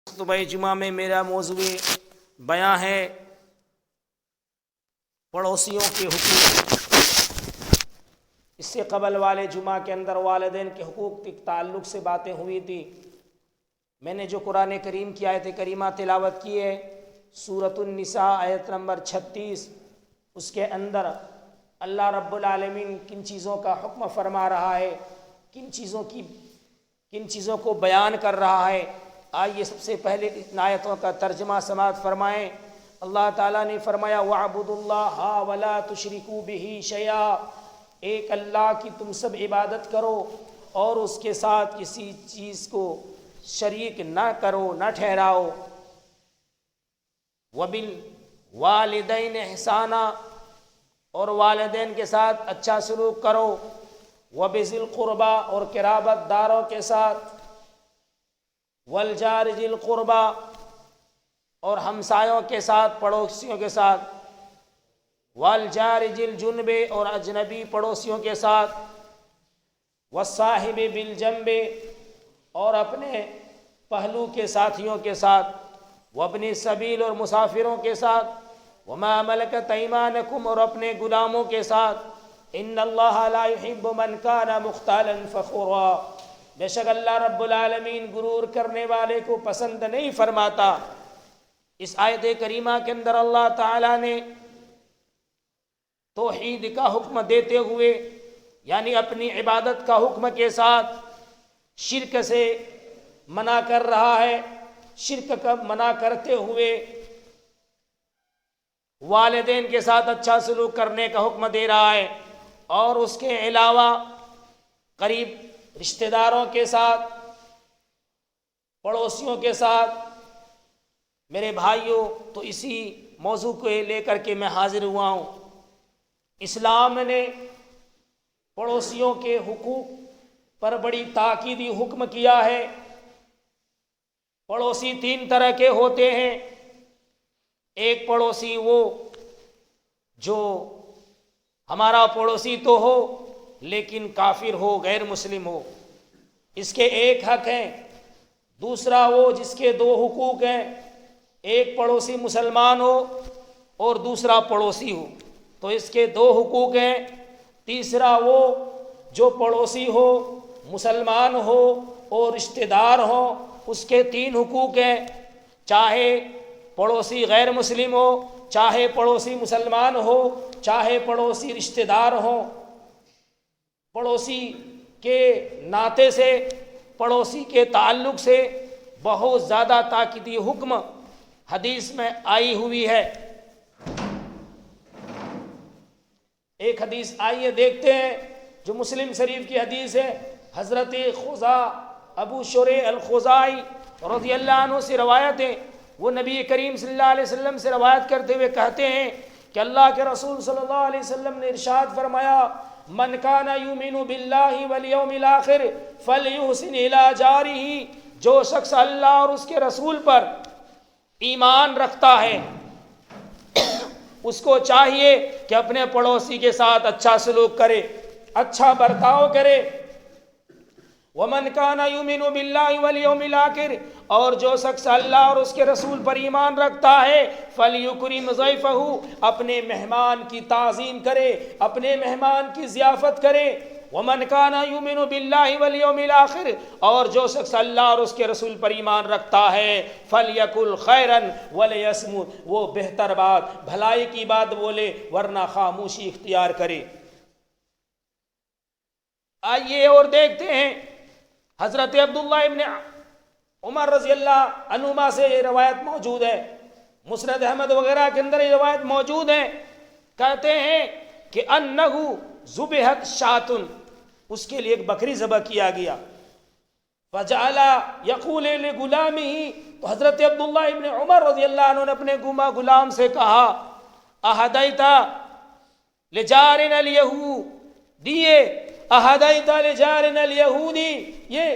خطبہ جمعہ میں میرا موضوع بیان ہے پڑوسیوں کے حقوق۔ اس سے قبل والے جمعہ کے اندر والدین کے حقوق کے تعلق سے باتیں ہوئی تھی۔ میں نے جو قرآن کریم کی آیت کریمہ تلاوت کی ہے سورۃ النساء آیت نمبر 36، اس کے اندر اللہ رب العالمین کن چیزوں کا حکم فرما رہا ہے، کن چیزوں کو بیان کر رہا ہے۔ آئیے سب سے پہلے ان آیتوں کا ترجمہ سماعت فرمائیں۔ اللہ تعالیٰ نے فرمایا وَاعْبُدُوا اللَّهَ وَلَا تُشْرِكُوا بِهِ شَيْئًا، ایک اللہ کی تم سب عبادت کرو اور اس کے ساتھ کسی چیز کو شریک نہ کرو، نہ ٹھہراؤ۔ وَبِالْوَالِدَيْنِ إِحْسَانًا، اور والدین کے ساتھ اچھا سلوک کرو۔ وَبِذِي الْقُرْبَى، اور قرابت داروں کے ساتھ۔ وَالْجَارِ ذِي الْقُرْبَى، اور ہمسایوں کے ساتھ، پڑوسیوں کے ساتھ۔ وَالْجَارِ ذِي الْجُنْبِ، اور اجنبی پڑوسیوں کے ساتھ۔ وَالصَّاحِبِ بِالْجَنْبِ، اور اپنے پہلو کے ساتھیوں کے ساتھ۔ وَابْنِ السَّبِيلِ، اور مسافروں کے ساتھ۔ وَمَا مَلَكَتْ أَيْمَانُكُمْ، اور اپنے غلاموں کے ساتھ۔ إِنَّ اللَّهَ لَا يُحِبُّ مَنْ كَانَ مُخْتَالًا فَخُورًا، بے شک اللہ رب العالمین غرور کرنے والے کو پسند نہیں فرماتا۔ اس آیت کریمہ کے اندر اللہ تعالیٰ نے توحید کا حکم دیتے ہوئے، یعنی اپنی عبادت کا حکم کے ساتھ شرک سے منع کر رہا ہے۔ شرک کا منع کرتے ہوئے والدین کے ساتھ اچھا سلوک کرنے کا حکم دے رہا ہے، اور اس کے علاوہ قریب رشتہ داروں کے ساتھ، پڑوسیوں کے ساتھ۔ میرے بھائیوں، تو اسی موضوع کو لے کر کے میں حاضر ہوا ہوں۔ اسلام نے پڑوسیوں کے حقوق پر بڑی تاکیدی حکم کیا ہے۔ پڑوسی تین طرح کے ہوتے ہیں۔ ایک پڑوسی وہ جو ہمارا پڑوسی تو ہو لیکن کافر ہو، غیر مسلم ہو، اس کے ایک حق ہیں۔ دوسرا وہ جس کے دو حقوق ہیں، ایک پڑوسی مسلمان ہو اور دوسرا پڑوسی ہو، تو اس کے دو حقوق ہیں۔ تیسرا وہ جو پڑوسی ہو، مسلمان ہو اور رشتہ دار ہو، اس کے تین حقوق ہیں۔ چاہے پڑوسی غیر مسلم ہو، چاہے پڑوسی مسلمان ہو، چاہے پڑوسی رشتہ دار ہو۔ پڑوسی کے ناطے سے، پڑوسی کے تعلق سے بہت زیادہ تاکیدی حکم حدیث میں آئی ہوئی ہے۔ ایک حدیث آئیے دیکھتے ہیں جو مسلم شریف کی حدیث ہے۔ حضرت ابو شریح الخزاعی رضی اللہ عنہ سے روایت ہے۔ وہ نبی کریم صلی اللہ علیہ وسلم سے روایت کرتے ہوئے کہتے ہیں کہ اللہ کے رسول صلی اللہ علیہ وسلم نے ارشاد فرمایا من کان یؤمن باللہ والیوم الآخر فلیحسن الی جارہ، جو شخص اللہ اور اس کے رسول پر ایمان رکھتا ہے اس کو چاہیے کہ اپنے پڑوسی کے ساتھ اچھا سلوک کرے، اچھا برتاؤ کرے۔ وَمَنْ كَانَ يُؤْمِنُ بِاللَّهِ وَالْيَوْمِ الْآخِرِ، اور جو شخص اللہ اور اس کے رسول پر ایمان رکھتا ہے فَلْيُكْرِمْ ضَيْفَهُ، اپنے مہمان کی تعظیم کرے، اپنے مہمان کی ضیافت کرے۔ وَمَنْ كَانَ يُؤْمِنُ بِاللَّهِ وَالْيَوْمِ الْآخِرِ، اور جو شخص اللہ اور اس کے رسول پر ایمان رکھتا ہے فَلْيَقُلْ خَيْرًا وَلْيَصْمُتْ، وہ بہتر بات، بھلائی کی بات بولے ورنہ خاموشی اختیار کرے۔ آئیے اور دیکھتے ہیں حضرت عبداللہ ابن عمر رضی اللہ عنہما سے یہ روایت موجود ہے، مسند احمد وغیرہ کے اندر یہ روایت موجود ہے۔ کہتے ہیں کہ انہ ذبحت شاۃ، اس کے لیے ایک بکری ذبح کیا گیا۔ فجعل یقول لغلامہ، تو حضرت عبداللہ ابن عمر رضی اللہ عنہ نے اپنے غلام سے کہا اہدیت لجارنا الیہودی، اہدیت لجارنا الیہودی، یہ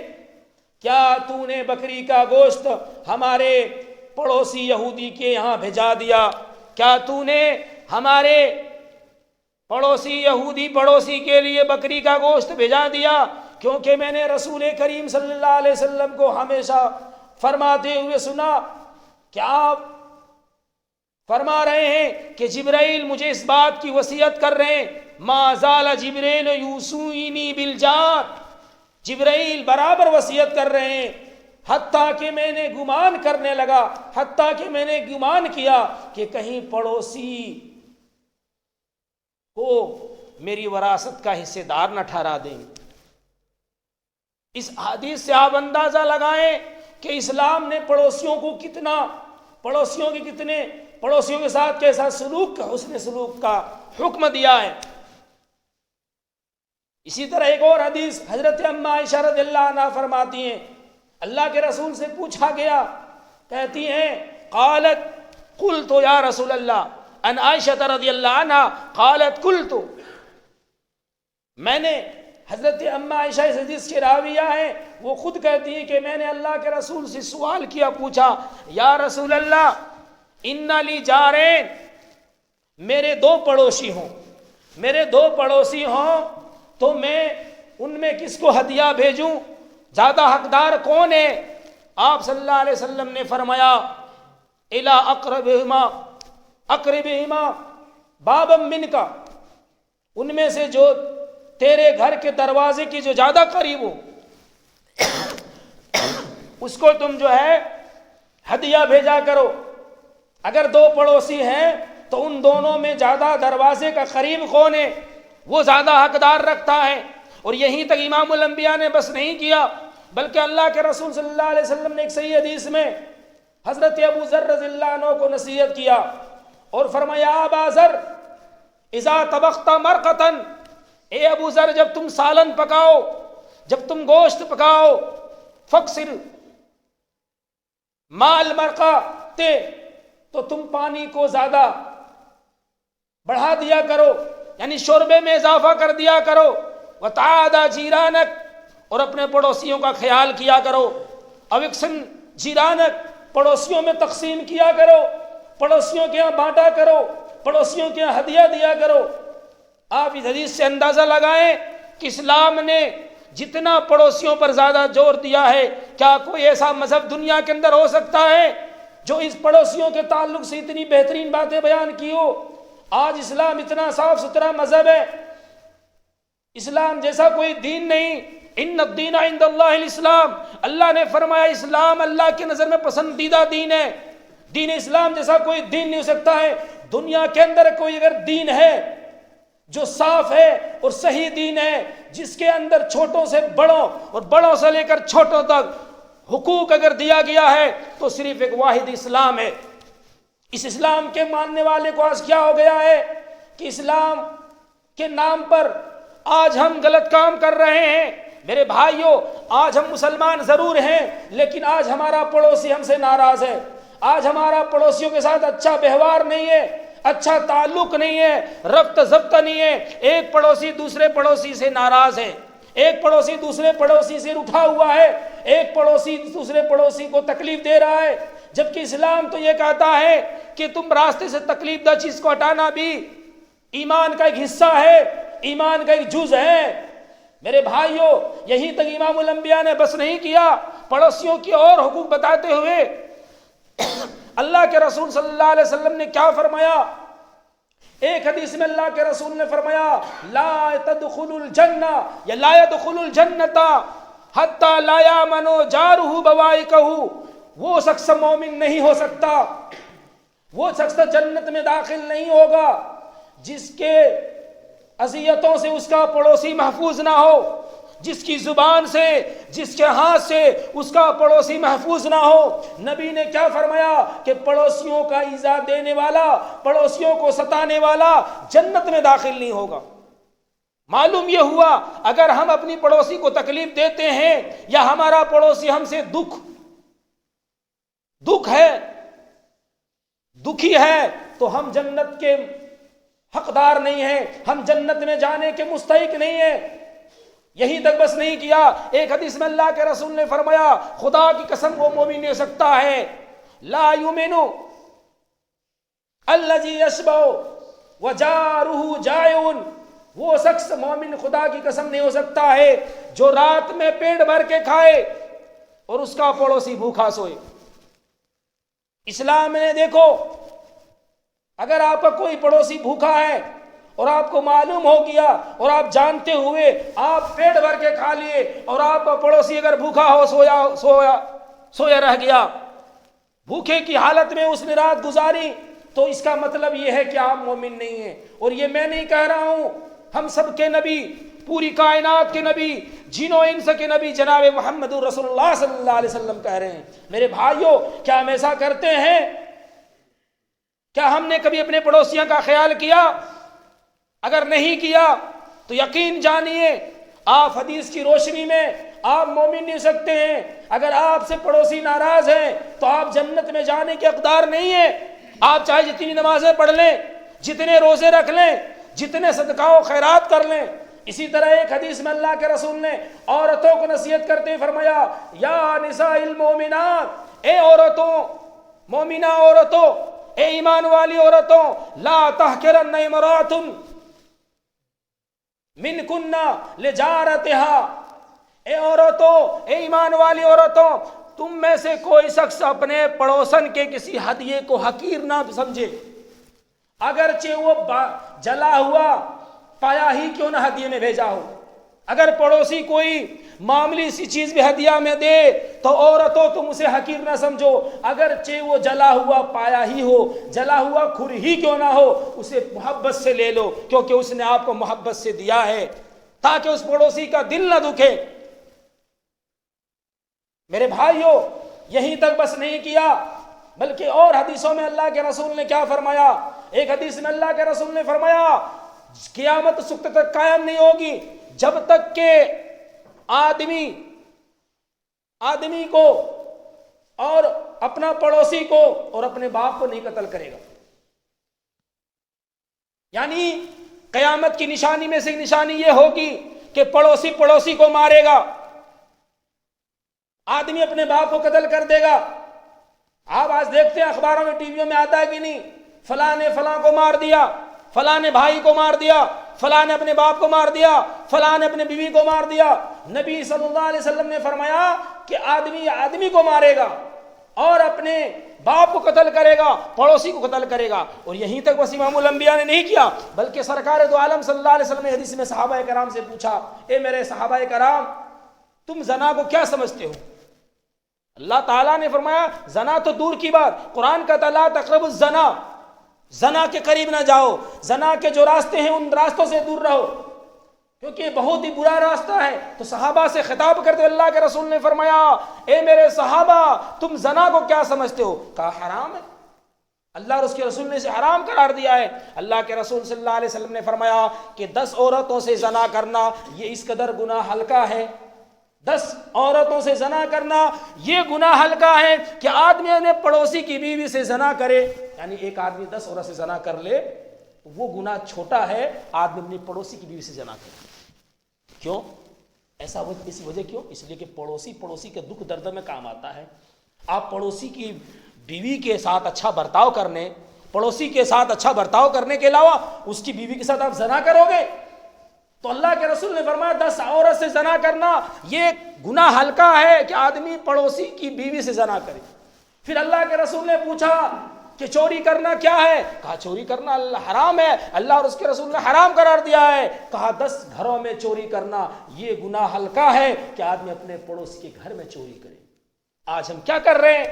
کیا تو نے بکری کا گوشت ہمارے پڑوسی یہودی کے یہاں بھیجا دیا؟ کیا تو نے ہمارے پڑوسی یہودی پڑوسی کے لیے بکری کا گوشت بھیجا دیا؟ کیونکہ میں نے رسول کریم صلی اللہ علیہ وسلم کو ہمیشہ فرماتے ہوئے سنا کہ آپ فرما رہے ہیں کہ جبرائیل مجھے اس بات کی وصیت کر رہے ہیں، ما زال جبرائیل یوصونی بالجار، جبرائیل برابر وصیت کر رہے ہیں، حتیٰ کہ میں نے گمان کرنے لگا، حتیٰ کہ میں نے گمان کیا کہ کہیں پڑوسی کو میری وراثت کا حصے دار نہ ٹھہرا دیں۔ اس حدیث سے آپ اندازہ لگائیں کہ اسلام نے پڑوسیوں کو کتنا، پڑوسیوں کے ساتھ کیسا سلوک کا، حسن سلوک کا حکم دیا ہے۔ اسی طرح ایک اور حدیث حضرت اما عائشہ رضی اللہ عنہ فرماتی ہیں، اللہ کے رسول سے پوچھا گیا، کہتی ہیں قالت قلت یا رسول اللہ، ان عائشہ رضی اللہ عنہ قالت قلت، میں نے، حضرت اما عائشہ اس حدیث کے راویہ ہیں، وہ خود کہتی ہیں کہ میں نے اللہ کے رسول سے سوال کیا، پوچھا یا رسول اللہ ان لی جارین، میرے دو پڑوسی ہوں تو میں ان میں کس کو ہدیہ بھیجوں، زیادہ حقدار کون ہے؟ آپ صلی اللہ علیہ وسلم نے فرمایا الی اقربہما بابا منکا، ان میں سے جو تیرے گھر کے دروازے کی جو زیادہ قریب ہو اس کو تم جو ہے ہدیہ بھیجا کرو۔ اگر دو پڑوسی ہیں تو ان دونوں میں زیادہ دروازے کا قریب کون ہے، وہ زیادہ حقدار رکھتا ہے۔ اور یہیں تک امام الانبیاء نے بس نہیں کیا، بلکہ اللہ کے رسول صلی اللہ علیہ وسلم نے ایک صحیح حدیث میں حضرت ابو ذر رضی اللہ عنہ کو نصیحت کیا اور فرمایا ابا ذر اذا طبخت مرقۃ، اے ابو ذر جب تم سالن پکاؤ، جب تم گوشت پکاؤ، فاکثر ماء المرقۃ، تو تم پانی کو زیادہ بڑھا دیا کرو، یعنی شوربے میں اضافہ کر دیا کرو، وتعادى جیرانک، اور اپنے پڑوسیوں کا خیال کیا کرو، اوکسن جیرانک، پڑوسیوں میں تقسیم کیا کرو، پڑوسیوں کے یہاں بانٹا کرو، پڑوسیوں کے یہاں ہدیہ دیا کرو۔ آپ اس حدیث سے اندازہ لگائیں کہ اسلام نے جتنا پڑوسیوں پر زیادہ زور دیا ہے، کیا کوئی ایسا مذہب دنیا کے اندر ہو سکتا ہے جو اس پڑوسیوں کے تعلق سے اتنی بہترین باتیں بیان کی ہو؟ آج اسلام اتنا صاف ستھرا مذہب ہے، اسلام جیسا کوئی دین نہیں، ان الدین عند اللہ الاسلام، اللہ نے فرمایا اسلام اللہ کی نظر میں پسندیدہ دین ہے، دین اسلام جیسا کوئی دین نہیں ہو سکتا ہے۔ دنیا کے اندر کوئی اگر دین ہے جو صاف ہے اور صحیح دین ہے، جس کے اندر چھوٹوں سے بڑوں اور بڑوں سے لے کر چھوٹوں تک حقوق اگر دیا گیا ہے، تو صرف ایک واحد اسلام ہے۔ اس اسلام کے ماننے والے کو آج کیا ہو گیا ہے کہ اسلام کے نام پر آج ہم غلط کام کر رہے ہیں۔ میرے بھائیوں، آج ہم مسلمان ضرور ہیں، لیکن آج ہمارا پڑوسی ہم سے ناراض ہے، آج ہمارا پڑوسیوں کے ساتھ اچھا ویوہار نہیں ہے، اچھا تعلق نہیں ہے، ربط ضبط نہیں ہے۔ ایک پڑوسی دوسرے پڑوسی سے ناراض ہے، ایک پڑوسی دوسرے پڑوسی سے اٹھا ہوا ہے، ایک پڑوسی دوسرے پڑوسی کو تکلیف دے رہا ہے، جبکہ اسلام تو یہ کہتا ہے کہ تم راستے سے تکلیف دہ چیز کو ہٹانا بھی ایمان کا ایک حصہ ہے، ایمان کا ایک جز ہے۔ میرے بھائیوں، یہیں تک امام الانبیاء نے بس نہیں کیا، پڑوسیوں کی اور حقوق بتاتے ہوئے اللہ کے رسول صلی اللہ علیہ وسلم نے کیا فرمایا؟ ایک حدیث میں اللہ کے رسول نے فرمایا لا تدخلوا الجنہ یا لا يدخل الجنۃ حتی لا یامن جارہ بوائقہ، وہ شخص مومن نہیں ہو سکتا، وہ شخص جنت میں داخل نہیں ہوگا جس کے اذیتوں سے اس کا پڑوسی محفوظ نہ ہو، جس کی زبان سے، جس کے ہاتھ سے اس کا پڑوسی محفوظ نہ ہو۔ نبی نے کیا فرمایا کہ پڑوسیوں کا ایذا دینے والا، پڑوسیوں کو ستانے والا جنت میں داخل نہیں ہوگا۔ معلوم یہ ہوا اگر ہم اپنی پڑوسی کو تکلیف دیتے ہیں یا ہمارا پڑوسی ہم سے دکھی ہے تو ہم جنت کے حقدار نہیں ہیں، ہم جنت میں جانے کے مستحق نہیں ہیں۔ یہی تک بس نہیں کیا، ایک حدیث میں اللہ کے رسول نے فرمایا خدا کی قسم وہ مومن نہیں ہو سکتا ہے، لا یؤمن الذی یشبع وجارہ جائع، وہ شخص مومن خدا کی قسم نہیں ہو سکتا ہے جو رات میں پیٹ بھر کے کھائے اور اس کا پڑوسی بھوکا سوئے۔ اسلام میں دیکھو، اگر آپ کا کوئی پڑوسی بھوکا ہے اور آپ کو معلوم ہو گیا اور آپ جانتے ہوئے آپ پیٹ بھر کے کھا لیے، اور آپ کا پڑوسی اگر بھوکا ہو سویا رہ گیا، بھوکے کی حالت میں اس نے رات گزاری، تو اس کا مطلب یہ ہے کہ آپ مومن نہیں ہیں۔ اور یہ میں نہیں کہہ رہا ہوں، ہم سب کے نبی، پوری کائنات کے نبی، جن و انس کے نبی جناب محمد رسول اللہ صلی اللہ علیہ وسلم کہہ رہے ہیں۔ میرے بھائیوں، کیا ہم ایسا کرتے ہیں؟ کیا ہم نے کبھی اپنے پڑوسیوں کا خیال کیا؟ اگر نہیں کیا تو یقین جانیے آپ حدیث کی روشنی میں آپ مومن نہیں سکتے ہیں۔ اگر آپ سے پڑوسی ناراض ہیں تو آپ جنت میں جانے کے حقدار نہیں ہیں۔ آپ چاہے جتنی نمازیں پڑھ لیں، جتنے روزے رکھ لیں، جتنے صدقہ و خیرات کر لیں۔ اسی طرح ایک حدیث میں اللہ کے رسول نے عورتوں کو نصیحت کرتے ہوئے فرمایا، یا نساء المومنات، اے عورتوں، مومنہ عورتوں، اے ایمان والی عورتوں، لا تحقرن امرأۃ منکن لجارتہا، اے عورتوں، اے ایمان والی عورتوں، تم میں سے کوئی شخص اپنے پڑوسن کے کسی ہدیے کو حقیر نہ سمجھے، اگرچہ وہ جلا ہوا پایا ہی کیوں نہ ہدیے میں بھیجا ہو۔ اگر پڑوسی کوئی معمولی سی چیز بھی ہدیہ میں دے تو عورتوں تم اسے حقیر نہ سمجھو، اگرچہ وہ جلا ہوا پایا ہی ہو، جلا ہوا کھر ہی کیوں نہ ہو، اسے محبت سے لے لو، کیونکہ اس نے آپ کو محبت سے دیا ہے، تاکہ اس پڑوسی کا دل نہ دکھے۔ میرے بھائیوں، یہیں تک بس نہیں کیا، بلکہ اور حدیثوں میں اللہ کے رسول نے کیا فرمایا؟ ایک حدیث میں اللہ کے رسول نے فرمایا، قیامت اس وقت تک قائم نہیں ہوگی جب تک کہ آدمی کو اور اپنا پڑوسی کو اور اپنے باپ کو نہیں قتل کرے گا۔ یعنی قیامت کی نشانی میں سے نشانی یہ ہوگی کہ پڑوسی پڑوسی کو مارے گا، آدمی اپنے باپ کو قتل کر دے گا۔ آپ آج دیکھتے ہیں اخباروں میں، ٹی ویوں میں آتا ہے کہ نہیں، فلاں نے فلاں کو مار دیا، فلاں نے بھائی کو مار دیا، فلاں نے اپنے باپ کو مار دیا، فلاں نے اپنے بیوی کو مار دیا۔ نبی صلی اللہ علیہ وسلم نے فرمایا کہ آدمی آدمی کو مارے گا اور اپنے باپ کو قتل کرے گا، پڑوسی کو قتل کرے گا۔ اور یہیں تک بس امام الانبیاء نے نہیں کیا، بلکہ سرکار دو عالم صلی اللہ علیہ وسلم نے حدیث میں صحابہ کرام سے پوچھا، اے میرے صحابہ کرام، تم زنا کو کیا سمجھتے ہو؟ اللہ تعالیٰ نے فرمایا زنا تو دور کی بات، قرآن کا لا تقربوا الزنا، زنا کے قریب نہ جاؤ، زنا کے جو راستے ہیں ان راستوں سے دور رہو، کیونکہ یہ بہت ہی برا راستہ ہے۔ تو صحابہ سے خطاب کرتے اللہ کے رسول نے فرمایا، اے میرے صحابہ، تم زنا کو کیا سمجھتے ہو؟ کہا حرام ہے، اللہ اور اس کے رسول نے اسے حرام قرار دیا ہے۔ اللہ کے رسول صلی اللہ علیہ وسلم نے فرمایا کہ 10 عورتوں سے زنا کرنا یہ اس قدر گناہ ہلکا ہے، 10 عورتوں سے زنا کرنا یہ گناہ ہلکا ہے کہ آدمی اپنے پڑوسی کی بیوی سے زنا کرے، یعنی ایک آدمی 10 عورت سے زنا کر لے تو وہ گناہ چھوٹا ہے آدمی اپنی پڑوسی کی بیوی سے زنا کرے۔ کیوں ایسا؟ اسی وجہ کیوں؟ اس لیے کہ پڑوسی کے دکھ درد میں کام آتا ہے۔ آپ پڑوسی کی بیوی کے ساتھ اچھا برتاؤ کرنے، پڑوسی کے ساتھ اچھا برتاؤ کرنے کے علاوہ اس کی بیوی کے ساتھ آپ زنا کرو گے تو اللہ کے رسول نے فرمایا 10 عورت سے زنا کرنا یہ گناہ ہلکا ہے کہ آدمی پڑوسی کی بیوی سے زنا کرے۔ پھر اللہ کے رسول نے پوچھا کہ چوری کرنا کیا ہے؟ کہا چوری کرنا اللہ حرام ہے، اللہ اور اس کے رسول نے حرام قرار دیا ہے۔ کہا 10 گھروں میں چوری کرنا یہ گناہ ہلکا ہے کہ آدمی اپنے پڑوسی کے گھر میں چوری کرے۔ آج ہم کیا کر رہے ہیں؟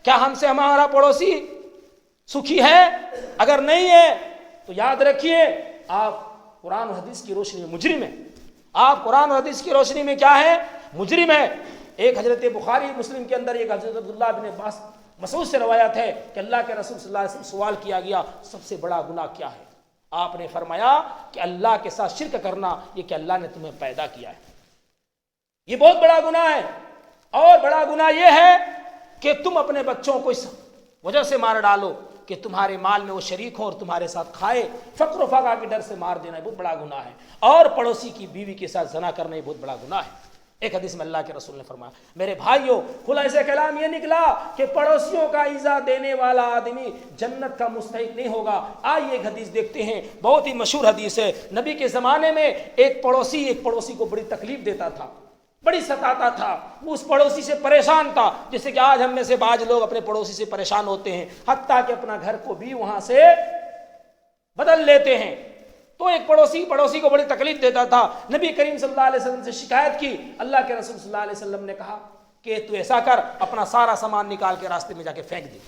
کیا ہم سے ہمارا پڑوسی سکھی ہے؟ اگر نہیں ہے تو یاد رکھیے آپ قرآن و حدیث کی روشنی میں مجرم ہیں۔ آپ قرآن و حدیث کی روشنی میں کیا ہے؟ مجرم ہے۔ ایک حضرت بخاری مسلم کے اندر ایک حضرت عبداللہ بن عباس مسعود سے روایت ہے کہ اللہ کے رسول صلی اللہ علیہ وسلم سوال کیا گیا سب سے بڑا گناہ کیا ہے؟ آپ نے فرمایا کہ اللہ کے ساتھ شرک کرنا، یہ کہ اللہ نے تمہیں پیدا کیا ہے، یہ بہت بڑا گناہ ہے۔ اور بڑا گناہ یہ ہے کہ تم اپنے بچوں کو اس وجہ سے مار ڈالو کہ تمہارے مال میں وہ شریک ہو اور تمہارے ساتھ کھائے، فقر و فقر کے ڈر سے مار دینا یہ بہت بڑا گناہ ہے۔ اور پڑوسی کی بیوی کے ساتھ زنا کرنا یہ بہت بڑا گناہ ہے۔ ایک حدیث میں اللہ کے رسول نے فرمایا، میرے بھائیوں، خلاصہ کلام یہ نکلا کہ پڑوسیوں کا ایذا دینے والا آدمی جنت کا مستحق نہیں ہوگا۔ آئیے ایک حدیث دیکھتے ہیں، بہت ہی مشہور حدیث ہے۔ نبی کے زمانے میں ایک پڑوسی کو بڑی تکلیف دیتا تھا، بڑی ستاتا تھا، وہ اس پڑوسی سے پریشان تھا، جیسے کہ آج ہم میں سے بعض لوگ اپنے پڑوسی سے پریشان ہوتے ہیں، حتیٰ کہ اپنا گھر کو بھی وہاں سے بدل لیتے ہیں۔ تو ایک پڑوسی کو بڑی تکلیف دیتا تھا، نبی کریم صلی اللہ علیہ وسلم سے شکایت کی، اللہ کے رسول صلی اللہ علیہ وسلم نے کہا کہ تو ایسا کر، اپنا سارا سامان نکال کے راستے میں جا کے پھینک دے۔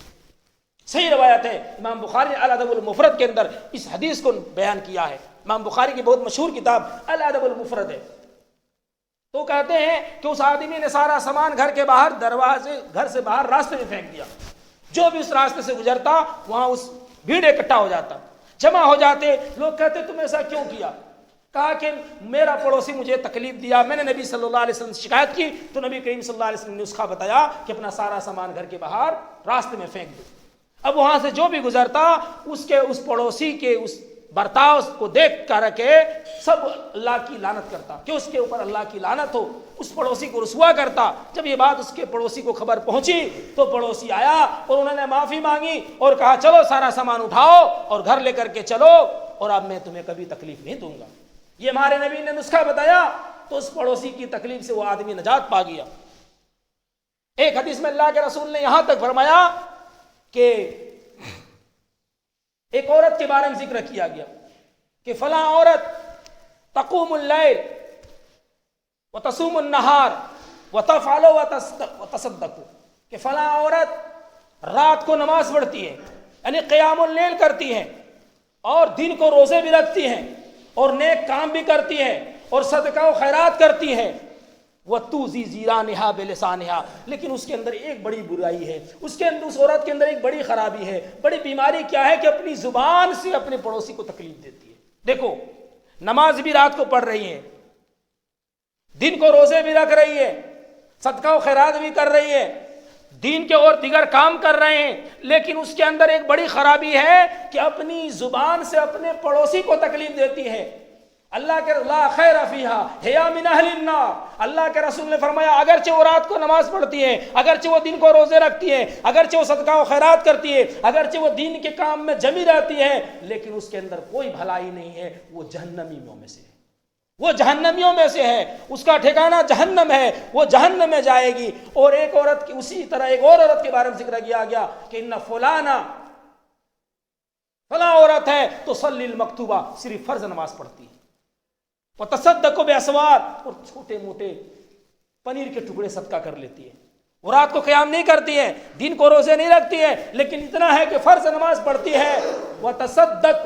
صحیح روایت ہے، امام بخاری نے الادب المفرد کے اندر اس حدیث کو بیان کیا ہے۔ امام بخاری کی بہت مشہور کتاب الادب المفرد ہے۔ تو کہتے ہیں کہ اس آدمی نے سارا سامان گھر کے باہر گھر سے باہر راستے میں پھینک دیا، جو بھی اس راستے سے گزرتا وہاں اس بھیڑ اکٹھا ہو جاتا، جمع ہو جاتے، لوگ کہتے تم ایسا کیوں کیا؟ کہا کہ میرا پڑوسی مجھے تکلیف دیا، میں نے نبی صلی اللہ علیہ وسلم سے شکایت کی، تو نبی کریم صلی اللہ علیہ وسلم نے نسخہ بتایا کہ اپنا سارا سامان گھر کے باہر راستے میں پھینک دو۔ اب وہاں سے جو بھی گزرتا اس پڑوسی کے اس برتاؤ کو دیکھ کر کے سب اللہ کی لعنت کرتا کہ اس کے اوپر اللہ کی لعنت ہو، اس پڑوسی کو رسوا کرتا۔ جب یہ بات اس کے پڑوسی کو خبر پہنچی تو پڑوسی آیا اور انہوں نے معافی مانگی اور کہا چلو سارا سامان اٹھاؤ اور گھر لے کر کے چلو، اور اب میں تمہیں کبھی تکلیف نہیں دوں گا۔ یہ ہمارے نبی نے نسخہ بتایا تو اس پڑوسی کی تکلیف سے وہ آدمی نجات پا گیا۔ ایک حدیث میں اللہ کے رسول نے یہاں تک فرمایا کہ ایک عورت کے بارے میں ذکر کیا گیا کہ فلاں عورت تقوم اللیل وتصوم النہار وتفعل وتصدق، کہ فلاں عورت رات کو نماز پڑھتی ہے یعنی قیام اللیل کرتی ہے، اور دن کو روزے بھی رکھتی ہیں، اور نیک کام بھی کرتی ہے، اور صدقہ و خیرات کرتی ہے، وَتُؤْذِي جِيرَانَهَا بِلِسَانِهَا، لیکن اس کے اندر ایک بڑی برائی ہے، اس عورت کے اندر ایک بڑی خرابی ہے، بڑی بیماری کیا ہے کہ اپنی زبان سے اپنے پڑوسی کو تکلیف دیتی ہے۔ دیکھو نماز بھی رات کو پڑھ رہی ہے، دن کو روزے بھی رکھ رہی ہے، صدقہ و خیرات بھی کر رہی ہے، دین کے اور دیگر کام کر رہے ہیں، لیکن اس کے اندر ایک بڑی خرابی ہے کہ اپنی زبان سے اپنے پڑوسی کو تکلیف دیتی ہے۔ اللہ کے لا خیر فیہا ہی من اہل النار، اللہ کے رسول نے فرمایا اگرچہ وہ رات کو نماز پڑھتی ہے، اگرچہ وہ دن کو روزے رکھتی ہے، اگرچہ وہ صدقہ و خیرات کرتی ہے، اگرچہ وہ دین کے کام میں جمی رہتی ہے، لیکن اس کے اندر کوئی بھلائی نہیں ہے، وہ جہنمیوں میں سے ہے، وہ جہنمیوں میں سے ہے، اس کا ٹھکانہ جہنم ہے، وہ جہنم میں جائے گی۔ اور ایک عورت کی اسی طرح ایک اور عورت کے بارے میں ذکر کیا گیا کہ ان فلانا فلاں عورت ہے تو صلی المکتوبہ، صرف فرض نماز پڑھتی ہے، وتصدق باسوار، اور چھوٹے موٹے پنیر کے ٹکڑے صدقہ کر لیتی ہے، وہ رات کو قیام نہیں کرتی ہے، دن کو روزے نہیں رکھتی ہے، لیکن اتنا ہے کہ فرض نماز پڑھتی ہے، وتصدق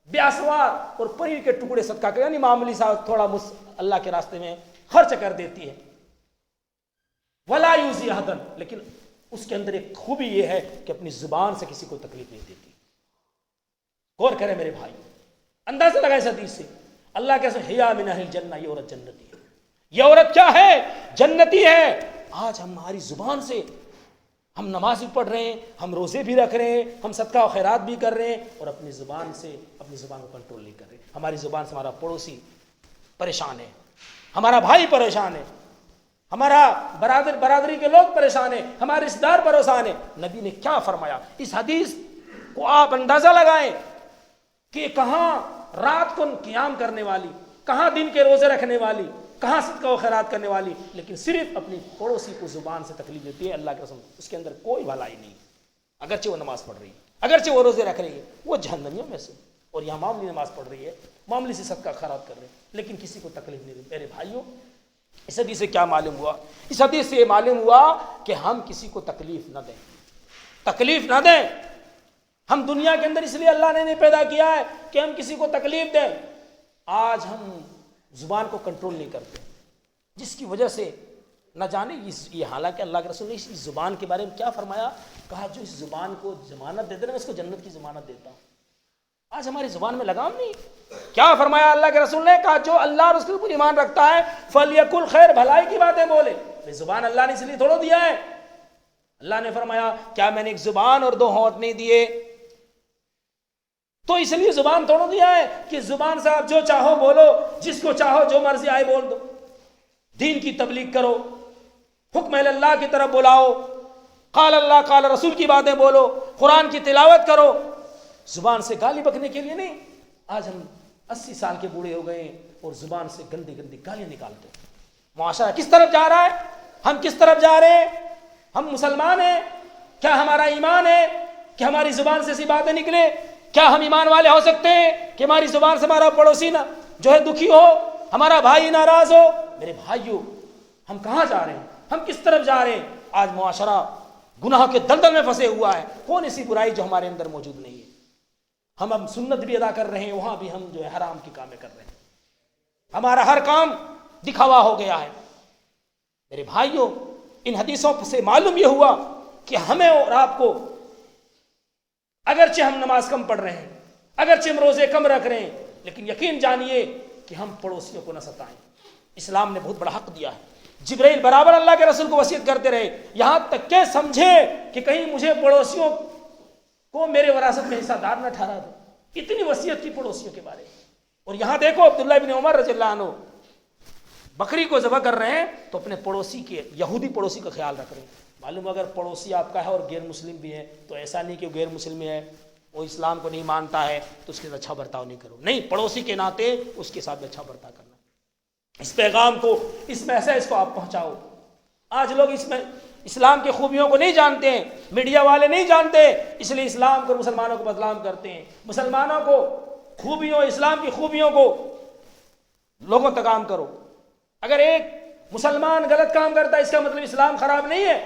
باسوار، اور پنیر کے ٹکڑے صدقہ کر، یعنی معمولی سا تھوڑا اللہ کے راستے میں خرچ کر دیتی ہے، ولا یؤذی احدا، لیکن اس کے اندر ایک خوبی یہ ہے کہ اپنی زبان سے کسی کو تکلیف نہیں دیتی۔ غور کریں میرے بھائی، اندازہ لگائیں اس حدیث سے، اللہ کیسے حیا من اہل الجنہ، یہ عورت جنتی ہے، یہ عورت کیا ہے؟ جنتی ہے۔ آج ہماری زبان سے ہم نماز بھی پڑھ رہے ہیں، ہم روزے بھی رکھ رہے ہیں، ہم صدقہ و خیرات بھی کر رہے ہیں، اور اپنی زبان کو کنٹرول نہیں کر رہے۔ ہماری زبان سے ہمارا پڑوسی پریشان ہے، ہمارا بھائی پریشان ہے، ہمارا برادری کے لوگ پریشان ہیں، ہمارے رشتہ دار پریشان ہیں۔ نبی نے کیا فرمایا؟ اس حدیث کو آپ اندازہ لگائیں کہ کہاں رات کو قیام کرنے والی، کہاں دن کے روزے رکھنے والی، کہاں صدقہ و خیرات کرنے والی، لیکن صرف اپنی پڑوسی کو زبان سے تکلیف دیتی ہے۔ اللہ کے رسول، اس کے اندر کوئی بھلائی نہیں، اگرچہ وہ نماز پڑھ رہی ہے، اگرچہ وہ روزے رکھ رہی ہے، وہ جہنمیوں میں سے، اور یہاں معمولی نماز پڑھ رہی ہے، معمولی سے صدقہ خیرات کر رہے ہیں، لیکن کسی کو تکلیف نہیں دی۔ میرے بھائیوں، اس حدیث سے کیا معلوم ہوا؟ اس حدیث سے یہ معلوم ہوا کہ ہم کسی کو تکلیف نہ دیں، تکلیف نہ دیں۔ ہم دنیا کے اندر اس لیے اللہ نے نہیں پیدا کیا ہے کہ ہم کسی کو تکلیف دیں۔ آج ہم زبان کو کنٹرول نہیں کرتے، جس کی وجہ سے نہ جانے یہ، حالانکہ اللہ کے رسول نے اس زبان کے بارے میں کیا فرمایا؟ کہا جو اس زبان کو ضمانت دے دے نا، میں اس کو جنت کی ضمانت دیتا ہوں۔ آج ہماری زبان میں لگام نہیں۔ کیا فرمایا اللہ کے رسول نے؟ کہا جو اللہ اور اس کے اوپر ایمان رکھتا ہے فلیقل خیر، بھلائی کی باتیں بولے۔ زبان اللہ نے اس لیے تھوڑا دیا ہے، اللہ نے فرمایا کیا میں نے ایک زبان اور 2 ہونٹ نہیں دیے؟ تو اس لیے زبان توڑ دیا ہے کہ زبان سے آپ جو چاہو بولو، جس کو چاہو جو مرضی آئے بول دو، دین کی تبلیغ کرو، حکم اللہ کی طرف بلاؤ، قال اللہ قال رسول کی باتیں بولو، قرآن کی تلاوت کرو، زبان سے گالی بکنے کے لیے نہیں۔ آج ہم 80 سال کے بوڑھے ہو گئے ہیں اور زبان سے گندی گندی گالیاں نکالتے ہیں۔ معاشرہ کس طرف جا رہا ہے؟ ہم کس طرف جا رہے ہیں؟ ہم مسلمان ہیں؟ کیا ہمارا ایمان ہے کہ ہماری زبان سے ایسی باتیں نکلے؟ کیا ہم ایمان والے ہو سکتے ہیں کہ ہماری زبان سے ہمارا پڑوسی نہ جو ہے دکھی ہو، ہمارا بھائی ناراض ہو؟ میرے بھائیوں، ہم کہاں جا رہے ہیں؟ ہم کس طرف جا رہے ہیں؟ آج معاشرہ گناہ کے دلدل میں پھنسے ہوا ہے. کون ایسی برائی جو ہمارے اندر موجود نہیں ہے؟ ہم اب سنت بھی ادا کر رہے ہیں، وہاں بھی ہم جو ہے حرام کی کامیں کر رہے ہیں. ہمارا ہر کام دکھاوا ہو گیا ہے. میرے بھائیوں، ان حدیثوں سے معلوم یہ ہوا کہ ہمیں اور آپ کو، اگرچہ ہم نماز کم پڑھ رہے ہیں، اگرچہ ہم روزے کم رکھ رہے ہیں، لیکن یقین جانیے کہ ہم پڑوسیوں کو نہ ستائیں. اسلام نے بہت بڑا حق دیا ہے. جبرائیل برابر اللہ کے رسول کو وصیت کرتے رہے، یہاں تک کہ سمجھے کہ کہیں مجھے پڑوسیوں کو میرے وراثت میں حصہ دار نہ ٹھہرا دو. اتنی وصیت کی پڑوسیوں کے بارے میں. اور یہاں دیکھو عبداللہ بن عمر رضی اللہ عنہ بکری کو ذبح کر رہے ہیں تو اپنے پڑوسی کے، یہودی پڑوسی کا خیال رکھ رہے ہیں. معلوم اگر پڑوسی آپ کا ہے اور غیر مسلم بھی ہے تو ایسا نہیں کہ وہ غیر مسلم ہے، وہ اسلام کو نہیں مانتا ہے تو اس کے ساتھ اچھا برتاؤ نہیں کرو. نہیں، پڑوسی کے ناطے اس کے ساتھ بھی اچھا برتاؤ کرنا. اس پیغام کو، اس میسج کو آپ پہنچاؤ. آج لوگ اس میں اسلام کی خوبیوں کو نہیں جانتے ہیں، میڈیا والے نہیں جانتے، اس لیے اسلام کو مسلمانوں کو بدنام کرتے ہیں. مسلمانوں کو خوبیوں، اسلام کی خوبیوں کو لوگوں تک عام کرو. اگر ایک مسلمان غلط کام کرتا ہے اس کا مطلب اسلام خراب نہیں ہے.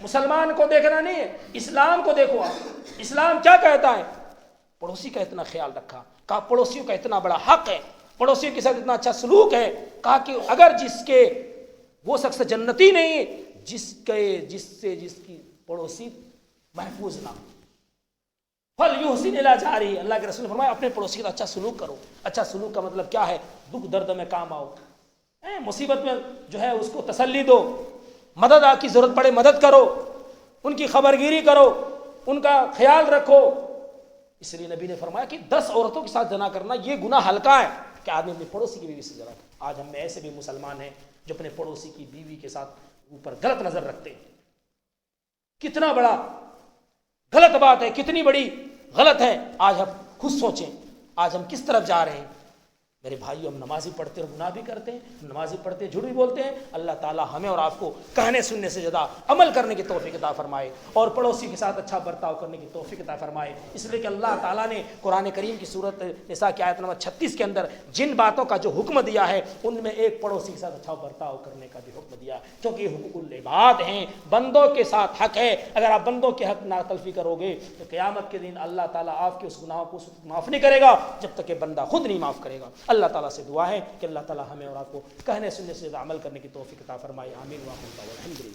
مسلمان کو دیکھنا نہیں ہے، اسلام کو دیکھو. آپ اسلام کیا کہتا ہے؟ پڑوسی کا اتنا خیال رکھا، کہا پڑوسیوں کا اتنا بڑا حق ہے، پڑوسیوں کے ساتھ اتنا اچھا سلوک ہے. کہا کہ اگر جس کے وہ شخص جنتی نہیں ہے جس کی پڑوسی محفوظ نہ ہو. فَلْيُحْسِنْ إِلَىٰ جَارِهِ. اللہ کے رسول نے فرمایا اپنے پڑوسی کے ساتھ اچھا سلوک کرو. اچھا سلوک کا مطلب کیا ہے؟ دکھ درد میں کام آؤ، مصیبت میں جو ہے اس کو تسلی دو، مدد کی ضرورت پڑے مدد کرو، ان کی خبرگیری کرو، ان کا خیال رکھو. اس لیے نبی نے فرمایا کہ 10 عورتوں کے ساتھ زنا کرنا یہ گناہ ہلکا ہے کہ آدمی اپنے پڑوسی کی بیوی سے زنا کرے. آج ہم میں ایسے بھی مسلمان ہیں جو اپنے پڑوسی کی بیوی کے ساتھ اوپر غلط نظر رکھتے ہیں. کتنا بڑا غلط بات ہے، کتنی بڑی غلط ہے. آج ہم خود سوچیں آج ہم کس طرف جا رہے ہیں. میرے بھائیو، ہم نمازی پڑھتے اور گناہ بھی کرتے ہیں، نمازی پڑھتے جھوٹ بھی بولتے ہیں. اللہ تعالیٰ ہمیں اور آپ کو کہنے سننے سے زیادہ عمل کرنے کی توفیق عطا فرمائے اور پڑوسی کے ساتھ اچھا برتاؤ کرنے کی توفیق عطا فرمائے. اس لیے کہ اللہ تعالیٰ نے قرآن کریم کی سورت نساء کی آیت نمبر 36 کے اندر جن باتوں کا جو حکم دیا ہے ان میں ایک پڑوسی کے ساتھ اچھا برتاؤ کرنے کا بھی حکم دیا، کیونکہ یہ حقوق العباد ہیں، بندوں کے ساتھ حق ہے. اگر آپ بندوں کے حق نہ تلفی کرو گے تو قیامت کے دن اللہ تعالیٰ آپ کے اس گناہ کو معاف نہیں کرے گا جب تک کہ بندہ خود نہیں معاف کرے گا. اللہ تعالیٰ سے دعا ہے کہ اللہ تعالیٰ ہمیں اور آپ کو کہنے سننے سے عمل کرنے کی توفیق عطا فرمائے. آمین. والحمد للہ.